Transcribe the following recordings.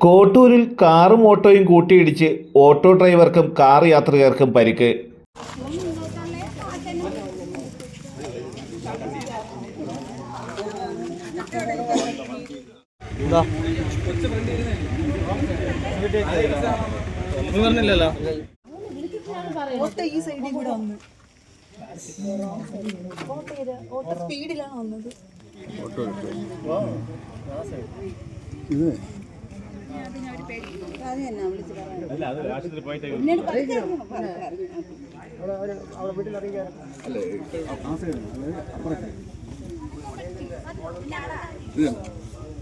കോട്ടൂരിൽ കാറും ഓട്ടോയും കൂട്ടിയിടിച്ച് auto ഡ്രൈവർക്കും car യാത്രികർക്കും പരിക്ക്. ഈ സൈഡിൽ കൂടെ വന്നു. ഓട്ടോ സ്പീഡിലാണ് വന്നത്.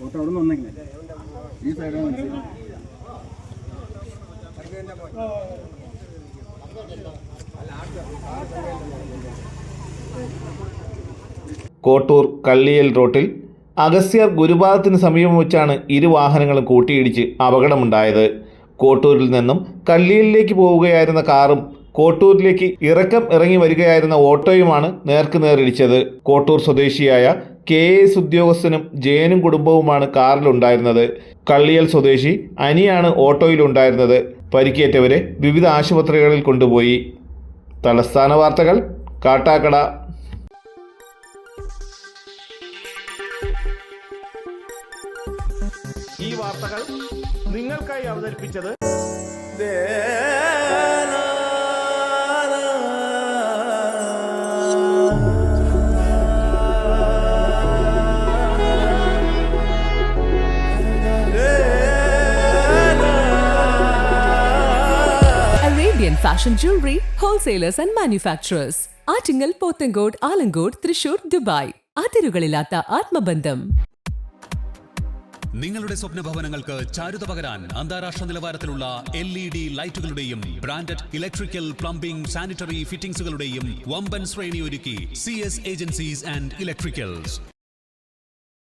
ഓട്ടോ അവിടെ നിന്ന് വന്നെങ്കിൽ ഈ സൈഡാണ്. കോട്ടൂർ കള്ളിയൽ റോട്ടിൽ അഗസ്ത്യർ ഗുരുപാദത്തിന് സമീപം വെച്ചാണ് ഇരു വാഹനങ്ങളും കൂട്ടിയിടിച്ച് അപകടമുണ്ടായത്. കോട്ടൂരിൽ നിന്നും കള്ളിയലിലേക്ക് പോവുകയായിരുന്ന കാറും കോട്ടൂരിലേക്ക് ഇറക്കം ഇറങ്ങി വരികയായിരുന്ന ഓട്ടോയുമാണ് നേർക്കുനേറിടിച്ചത്. കോട്ടൂർ സ്വദേശിയായ KS ഉദ്യോഗസ്ഥനും ജയനും കുടുംബവുമാണ് കാറിലുണ്ടായിരുന്നത്. കള്ളിയൽ സ്വദേശി അനിയാണ് ഓട്ടോയിലുണ്ടായിരുന്നത്. പരിക്കേറ്റവരെ വിവിധ ആശുപത്രികളിൽ കൊണ്ടുപോയി. തലസ്ഥാന വാർത്തകൾ, കാട്ടാക്കട. ഈ വാർത്തകൾ നിങ്ങൾക്കായി അവതരിപ്പിച്ചത് Arabian Fashion Jewelry Wholesalers and Manufacturers. Attingal, Pothencode, Alamcode, Thrissur, Dubai. അതിരുകളില്ലാത്ത ആത്മബന്ധം. നിങ്ങളുടെ സ്വപ്ന ഭവനങ്ങൾക്ക് ചാരുത പകരാൻ അന്താരാഷ്ട്ര നിലവാരത്തിലുള്ള LED ലൈറ്റുകളുടെയും ബ്രാൻഡഡ് ഇലക്ട്രിക്കൽ, പ്ലംബിംഗ്, സാനിറ്ററി ഫിറ്റിംഗ്സുകളുടെയും വമ്പൻ ശ്രേണി ഒരുക്കി CS ഏജൻസീസ് ആൻഡ് ഇലക്ട്രിക്കൽസ്.